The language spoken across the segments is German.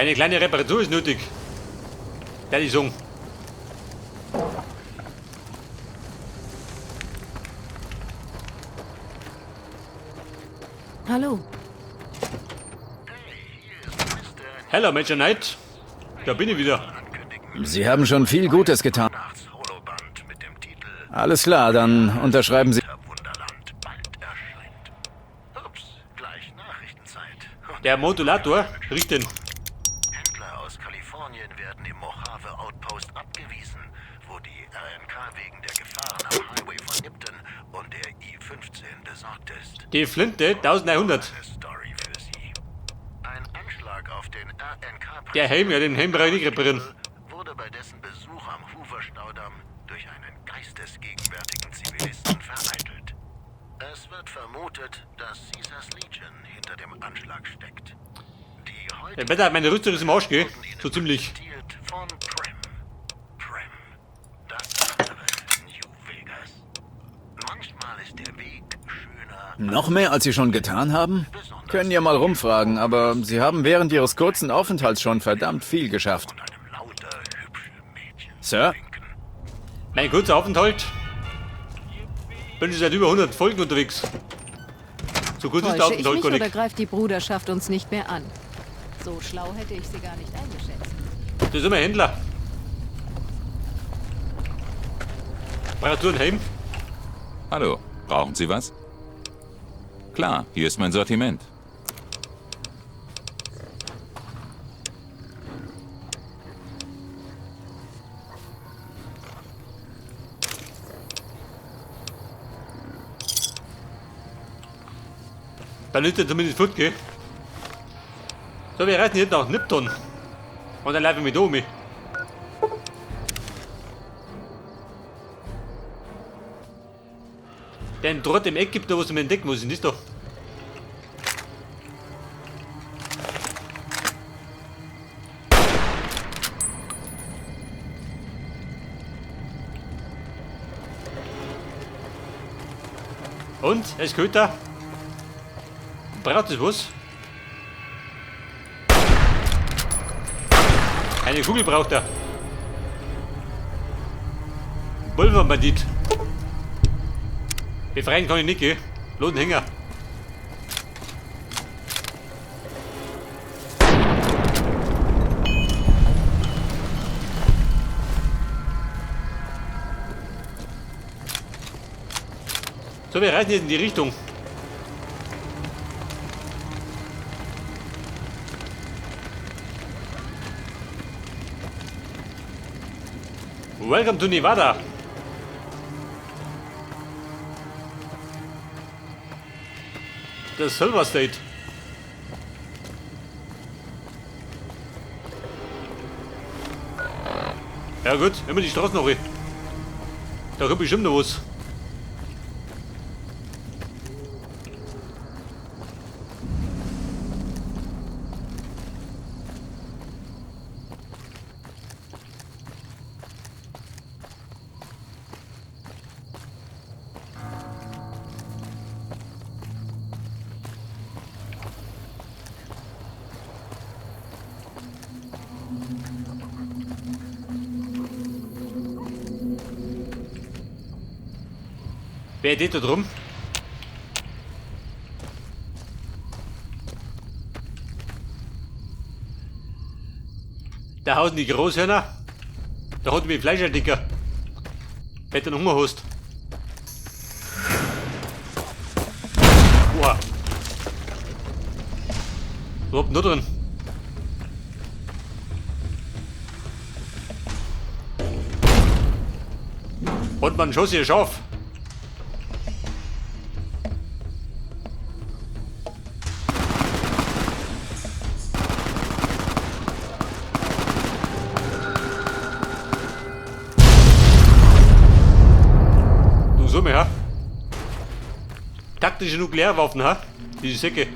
Eine kleine Reparatur ist nötig. Der ist sagen. Hallo. Hello, Major Knight. Da bin ich wieder. Sie haben schon viel Gutes getan. Alles klar, dann unterschreiben Sie. Der Modulator riecht den. Händler aus Kalifornien werden im Mojave Outpost abgewiesen, wo die RNK wegen der Gefahren am Highway von Nipton und der I-15 besorgt ist. Die Flinte 1900. Story für Sie. Ein Anschlag auf den RNK Der Helm, ja, den Helm brauche ich nicht reparieren. wurde bei dessen Besuch am Hoover-Staudamm durch einen geistesgegenwärtigen Zivilisten vereitelt. Es wird vermutet, dass Caesars Legion hinter dem Anschlag steckt. Die Der heute Wetter, meine Rüstung ist im Arsch, gell? So ziemlich. von Prem. Prem. Das andere New Vegas. Manchmal ist der Weg schöner. Noch mehr, als Sie schon getan haben? Können ja mal rumfragen, aber Sie haben während Ihres kurzen Aufenthalts schon verdammt viel geschafft. Von einem lauter, hübschen Mädchen Sir? winken. Mein kurzer Aufenthalt. Bin schon seit über 100 Folgen unterwegs. So gut ist der Täusche ich Aufenthalt mich gar oder nicht. greift die Bruderschaft uns nicht mehr an? So schlau hätte ich sie gar nicht eingeschätzt. Das ist immer Händler. Reparatur Helm. Hallo, brauchen Sie was? Klar, hier ist mein Sortiment. Dann ist er zumindest gut, gell? So, wir reisen jetzt nach Nipton. Und dann laufen wir mit Omi. Den Trott im Eck gibt da was zum Entdecken, was ist denn das da? Und? Es gehört da. Braucht es was? Eine Kugel braucht er. Pulverbandit. Befreien kann ich nicht, gell? Lodenhänger. So, wir reisen jetzt in die Richtung. Welcome to Nevada. Das Silver State. Ja gut, immer die Straßen noch. Da kommt bestimmt noch was. Wer geht da drum? Da hausen die Großhörner. Da hat mich Fleisch ein Dicker. Wenn du noch Hunger hast. Wow. Was habt ihr noch drin? Hat man schon sehr scharf. Du so mehr, ha? Taktische Nuklearwaffen, ha? Diese Säcke.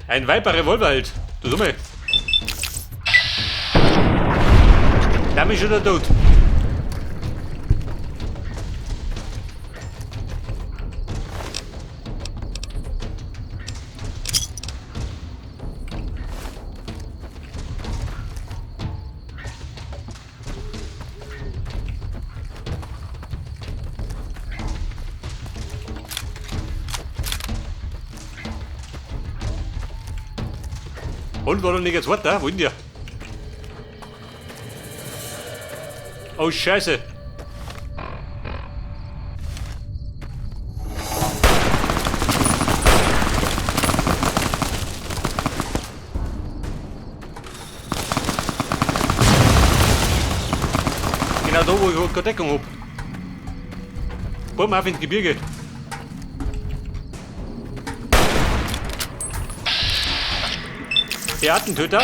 Ein Viper-Revolver halt. Du Summe. Da bin ich schon der Tod. Und war noch nicht jetzt weiter? Wohin dir? Oh, Scheiße. Genau da, wo ich keine Deckung hab. Komm auf ins Gebirge. Der Attentöter.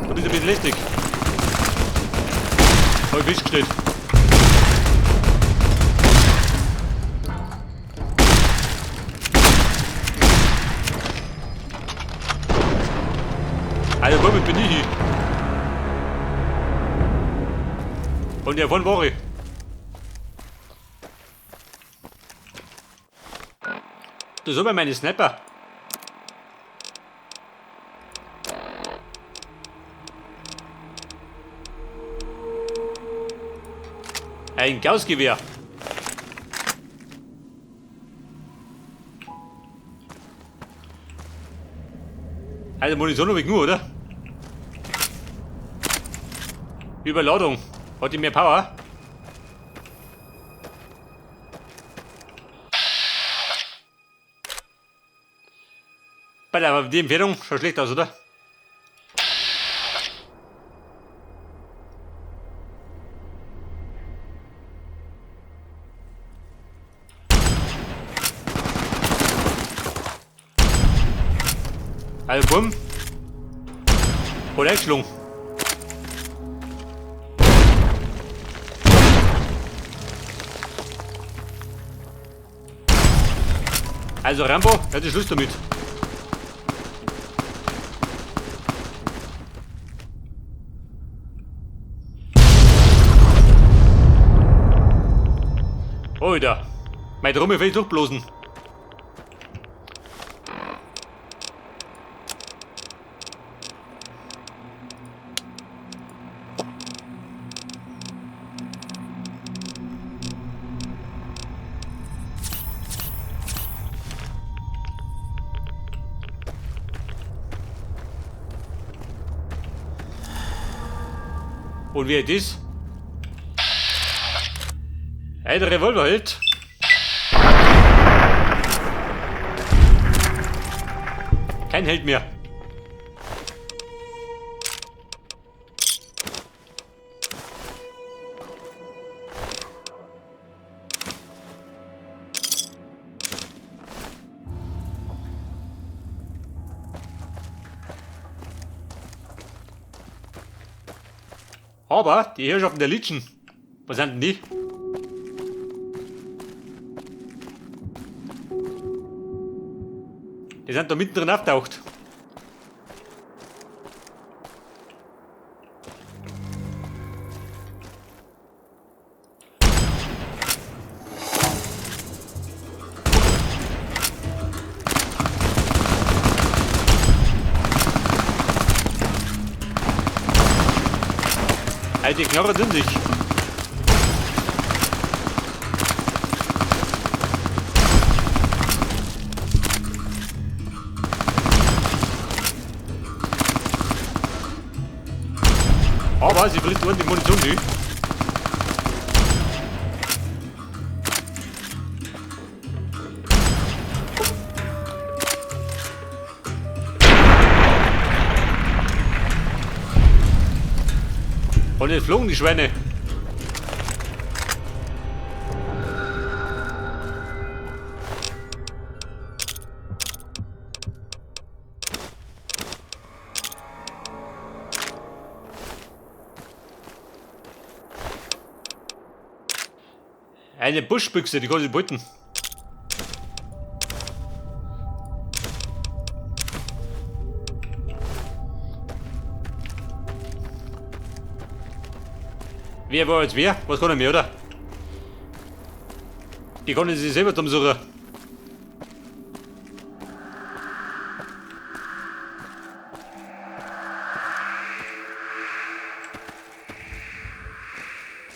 Du bist ein bisschen lästig. Hab ich festgestellt. Alter, womit bin ich hier? Und der von war ich. Du so bei meine Sniper. Ein Gaussgewehr. Also Munition habe ich nur, oder? Überladung. Hat die mehr Power? Aber die Empfehlung schaut schlecht aus, oder? Also komm. Oder eingeschlungen. Also Rambo, jetzt ist Schluss damit. Alter, meine Trommel will ich durchblasen. Und wie das? Hey, der Revolver hält. Kein Held mehr. Aber die Herrschaften der Litschen, was sind denn die? Die sind da mittendrin auftaucht. Die Knarren sind sich. Aber sie frisst die Munition nicht. Und jetzt flogen die Schweine. Eine Buschbüchse, die kann ich behalten. Wer war jetzt wer? Was kann er mehr, oder? Die kann ich sich selber drum suchen.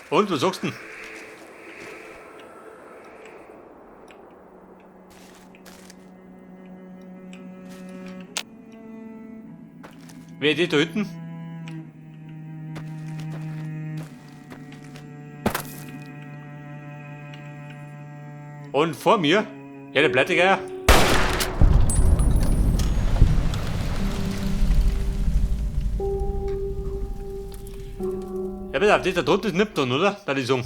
Und, was sagst du denn? Wer ist da hinten? Und vor mir? Ja, der Plättegeier. Ja, bitte, das da drunten ist Nipton, oder? Da die Song.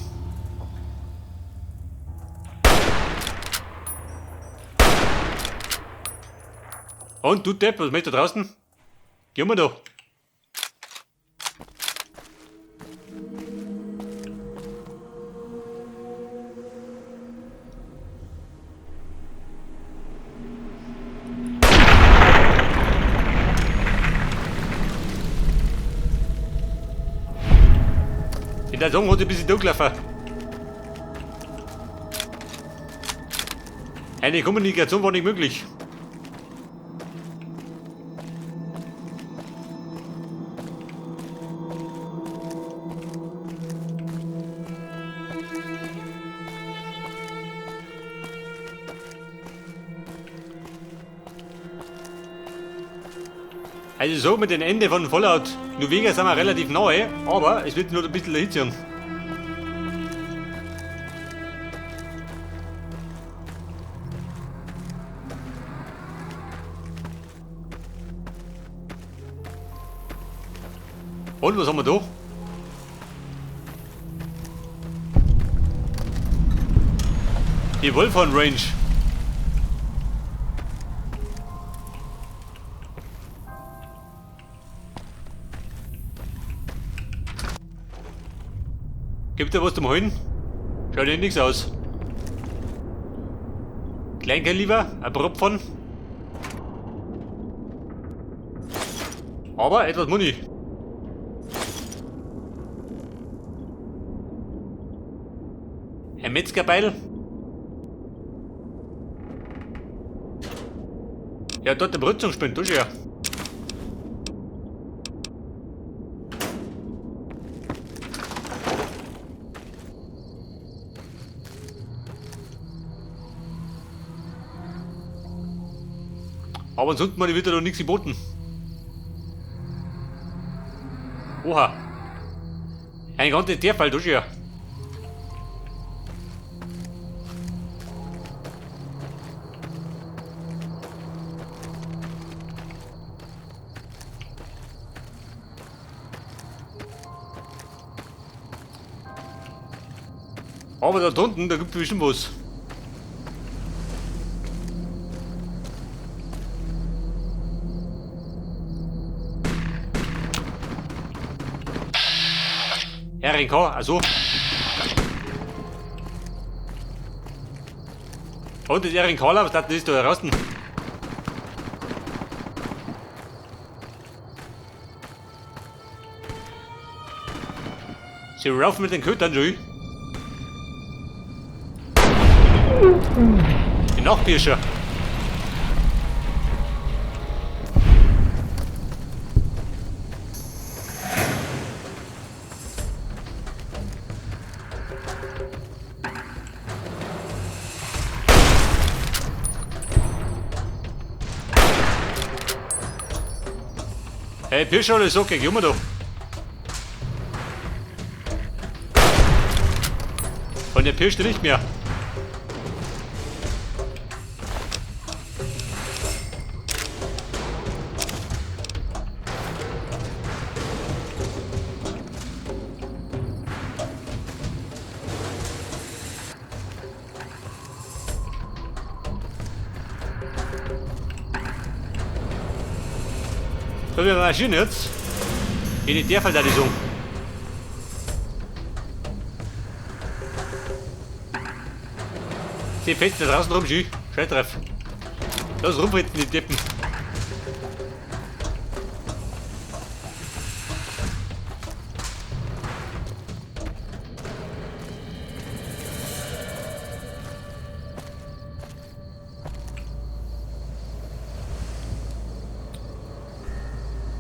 Und du Depp, was machst du da draußen? Geh mal da. In der Song hat es ein bisschen durchlaufen. Eine Kommunikation war nicht möglich. Also so mit dem Ende von Fallout New Vegas sind wir relativ nahe, aber es wird nur ein bisschen erhitzen. Und was haben wir da? Die Wolfhorn Range. Gibt da was zum Holen? Schaut ja nichts aus. Kleinkaliber, ein Propfern. Aber etwas Muni. Ein Metzgerbeil. Ja, dort der Brützungsspind, du ja. Aber ansonsten mal wird da noch nichts geboten. Oha. Ein ganzer Tierfall, du ja. Aber da drunten, da gibt es bestimmt was. RNK, also. Und das RNK, was das ist da draußen? Sie raufen mit den Kötern, Joey. Die Nachtbirscher. Hey, Pirscher oder so, geh mal da. Und der pirscht nicht mehr. So, wir marschieren jetzt in die Tierverteidigung. Sie fest da draußen rum, Schü. Schalltreff. Los, rumfritzen die Deppen.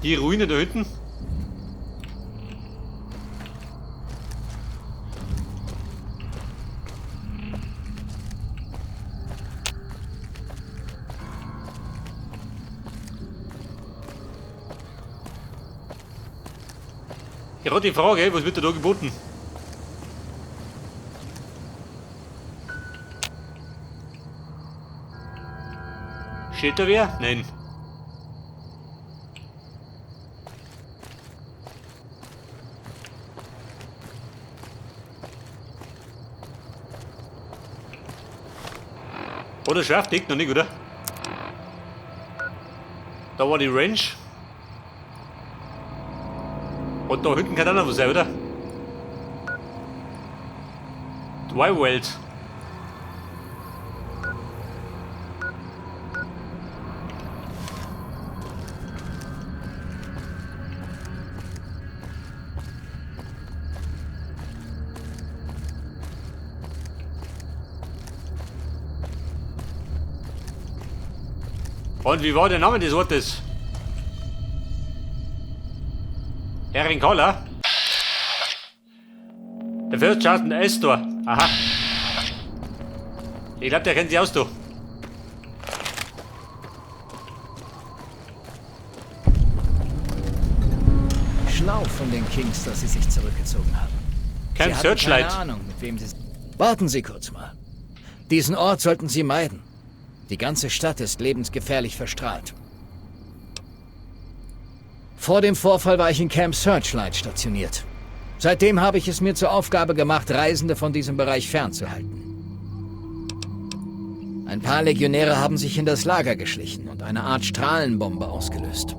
Die Ruine da hinten. Gerade die Frage, was wird da geboten? Steht da wer? Nein. Oder schärft liegt noch nicht, oder? Da war die Range. Und da hinten kann auch noch was sein, oder? Wild. Und wie war der Name des Ortes? Erinkala? Der Fürstscharten Estor. Aha. Ich glaube, der kennt sich aus, du. Schlau von den Kings, dass sie sich zurückgezogen haben. Camp Sie hatten Searchlight. keine Ahnung, mit wem sie... Warten Sie kurz mal. Diesen Ort sollten Sie meiden. Die ganze Stadt ist lebensgefährlich verstrahlt. Vor dem Vorfall war ich in Camp Searchlight stationiert. Seitdem habe ich es mir zur Aufgabe gemacht, Reisende von diesem Bereich fernzuhalten. Ein paar Legionäre haben sich in das Lager geschlichen und eine Art Strahlenbombe ausgelöst.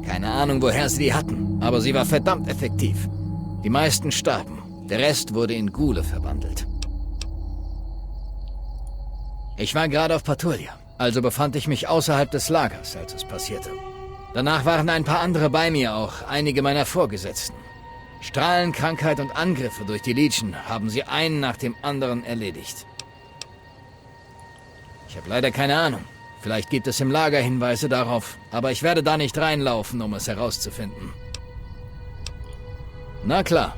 Keine Ahnung, woher sie die hatten, aber sie war verdammt effektiv. Die meisten starben, der Rest wurde in Ghule verwandelt. Ich war gerade auf Patrouille, also befand ich mich außerhalb des Lagers, als es passierte. Danach waren ein paar andere bei mir, auch einige meiner Vorgesetzten. Strahlenkrankheit und Angriffe durch die Legion haben sie einen nach dem anderen erledigt. Ich habe leider keine Ahnung. Vielleicht gibt es im Lager Hinweise darauf, aber ich werde da nicht reinlaufen, um es herauszufinden. Na klar.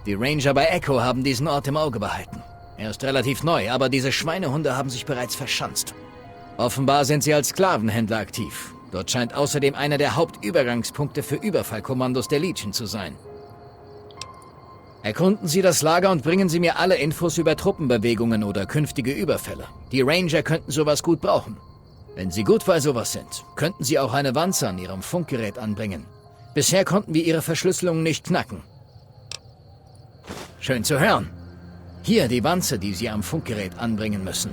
Die Ranger bei Echo haben diesen Ort im Auge behalten. Er ist relativ neu, aber diese Schweinehunde haben sich bereits verschanzt. Offenbar sind sie als Sklavenhändler aktiv. Dort scheint außerdem einer der Hauptübergangspunkte für Überfallkommandos der Legion zu sein. Erkunden Sie das Lager und bringen Sie mir alle Infos über Truppenbewegungen oder künftige Überfälle. Die Ranger könnten sowas gut brauchen. Wenn Sie gut bei sowas sind, könnten Sie auch eine Wanze an Ihrem Funkgerät anbringen. Bisher konnten wir Ihre Verschlüsselung nicht knacken. Schön zu hören. Hier die Wanze, die Sie am Funkgerät anbringen müssen.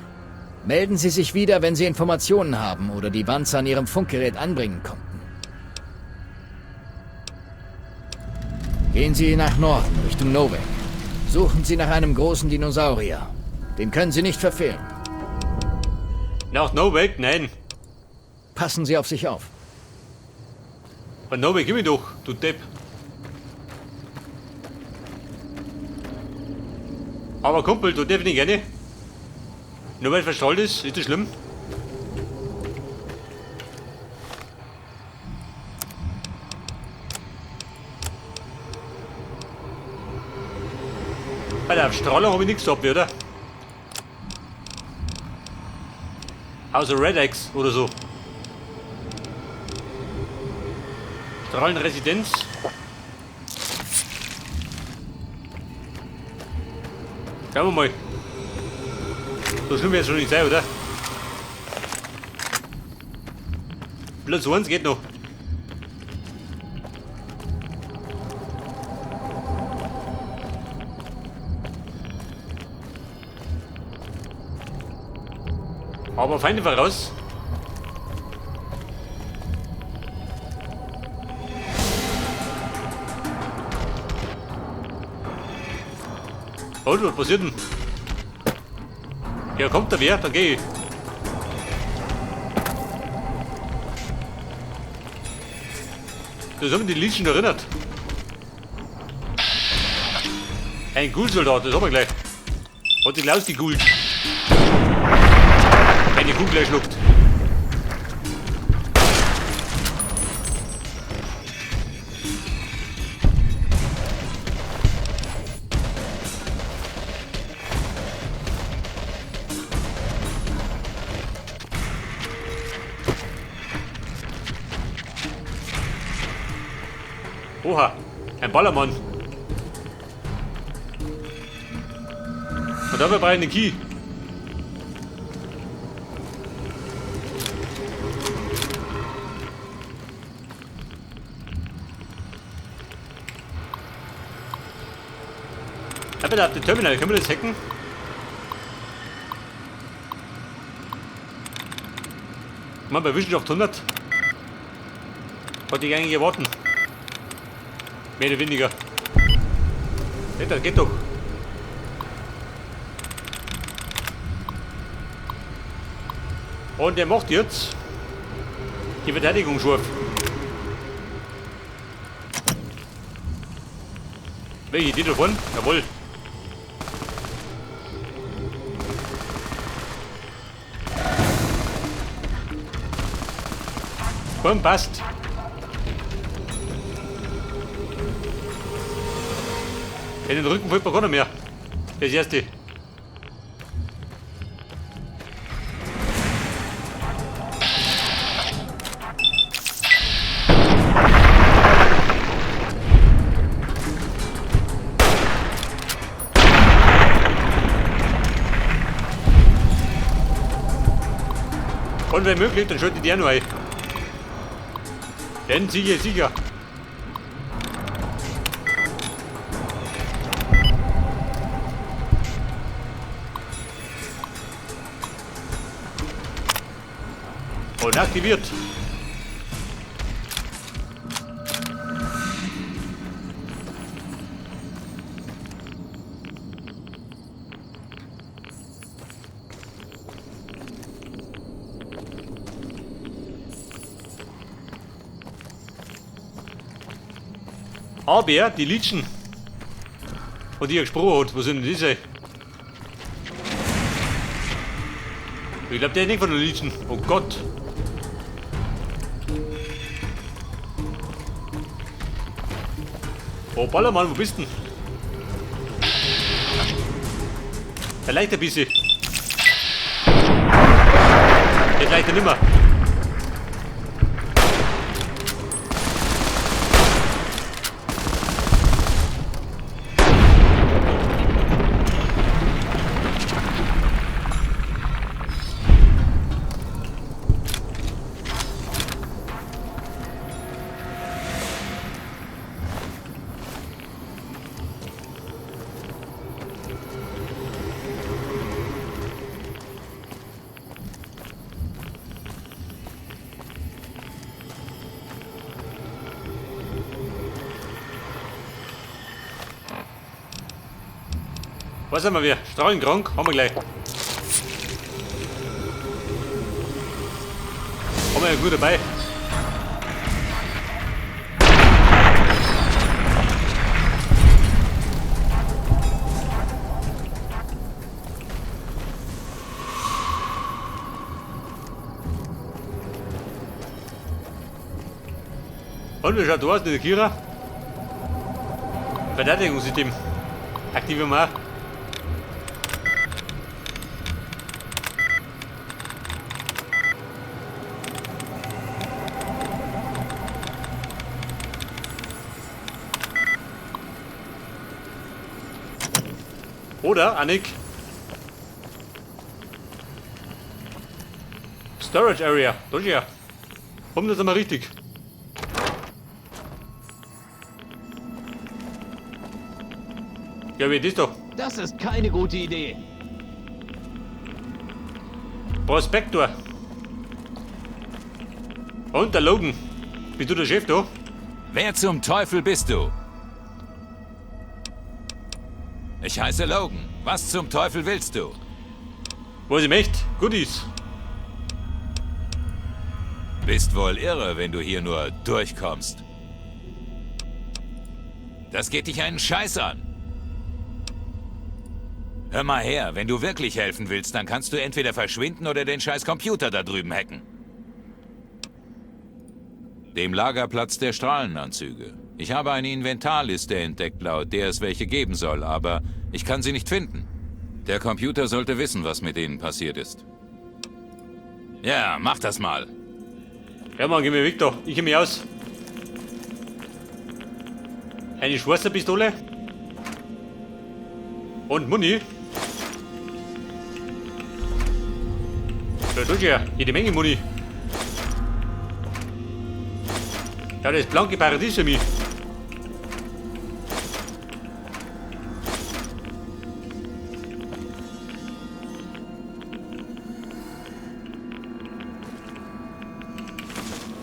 Melden Sie sich wieder, wenn Sie Informationen haben oder die Wanze an Ihrem Funkgerät anbringen konnten. Gehen Sie nach Norden, Richtung Novak. Suchen Sie nach einem großen Dinosaurier. Den können Sie nicht verfehlen. Nach Novak? Nein. Passen Sie auf sich auf. Von Novak gib mich doch, du Depp. Aber Kumpel, du darfst nicht gerne. Nur weil es verstrahlt ist das schlimm? Bei der Strahlung habe ich nichts gehabt, oder? Außer Red X oder so. Strahlenresidenz. Schauen wir mal. So schlimm wird es schon nicht sein, oder? Platz 1 geht noch. Aber Feinde voraus. Oh, was passiert denn? Ja, kommt da wer? Dann geh ich. Das haben die Legion erinnert. Ein Ghoul-Soldat, das haben wir gleich. Hat sich ausgegult. Eine Kugel erschluckt. Oha, ein Ballermann. Und dafür brauche ich einen Key. Ich bin auf dem Terminal, können wir das hacken? Mann, bei Wissenschaft 100. Hatte ich eigentlich erwarten. Mehr oder weniger. Nee, das geht doch. Und der macht jetzt die Verteidigung scharf. Welche Idee davon? Jawohl. Komm, passt. In den Rücken fällt mir keiner mehr. Das erste. Und wenn möglich, dann schalte ich die auch noch ein. Denn sicher. Und aktiviert. Aber die Litschen, von die er gesprochen hat, wo sind denn diese? Ich glaube, der ist nicht von den Litschen. Oh Gott. Oh Ballermann, wo bist du denn? Vielleicht ein bisschen. Jetzt leicht er nimmer. Was haben wir? Strahlenkrank? Haben wir gleich. Haben wir ja gut dabei. Und wie schaut du aus, der Kira? Verteidigungssystem. Aktivieren wir auch. Oder, Annik? Storage Area. Das ist ja. Warum das einmal richtig? Ja, wie das doch. Das ist keine gute Idee. Prospektor. Und der Logan. Bist du der Chef da? Wer zum Teufel bist du? Ich heiße Logan. Was zum Teufel willst du? Was ich möchte? Goodies. Bist wohl irre, wenn du hier nur durchkommst. Das geht dich einen Scheiß an. Hör mal her, wenn du wirklich helfen willst, dann kannst du entweder verschwinden oder den scheiß Computer da drüben hacken. Dem Lagerplatz der Strahlenanzüge. Ich habe eine Inventarliste entdeckt, laut der es welche geben soll, aber ich kann sie nicht finden. Der Computer sollte wissen, was mit denen passiert ist. Ja, mach das mal. Ja, Mann, geh mir weg da. Ich geh mich aus. Eine schwarze Pistole. Und Muni. Da tut ja jede Menge Muni. Ja, das blanke Paradies für mich.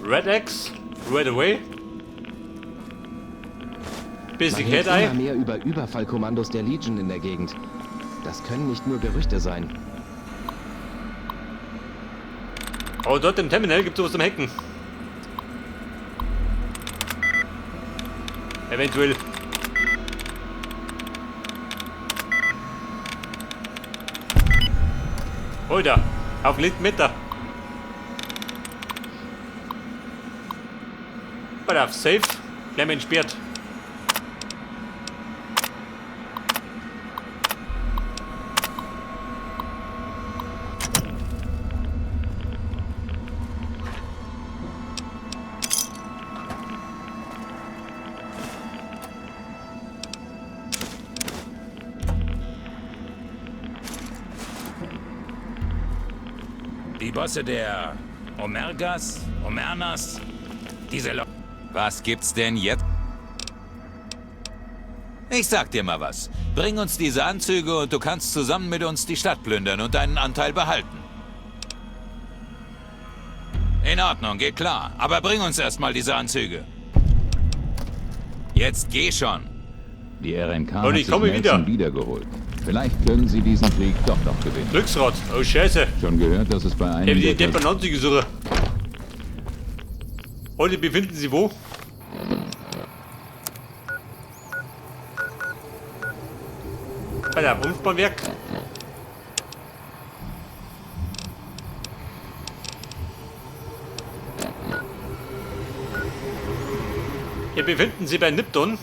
Red Axe, Red Away. Basic Man hört Head-Eye. immer mehr über Überfallkommandos der Legion in der Gegend. Das können nicht nur Gerüchte sein. Oh, dort im Terminal gibt es sowas zum Hacken. Eventuell. Oh, da. Auf den linken Meter. Warte auf Safe. Gleich mal entsperrt. Die Bosse der Omernas, diese Leute. Was gibt's denn jetzt? Ich sag dir mal was. Bring uns diese Anzüge und du kannst zusammen mit uns die Stadt plündern und deinen Anteil behalten. In Ordnung, geht klar. Aber bring uns erstmal diese Anzüge. Jetzt geh schon. Die RNK Und hat ich sich komme wieder. Nelson wiedergeholt. Vielleicht können sie diesen Krieg doch noch gewinnen. Glücksrad. Oh, Scheiße. Schon gehört, dass es bei Ich habe einem die der Deppen Anzüge suchen. Heute befinden sie wo? Bei der Umspannwerk. Hier befinden sie bei Nipton.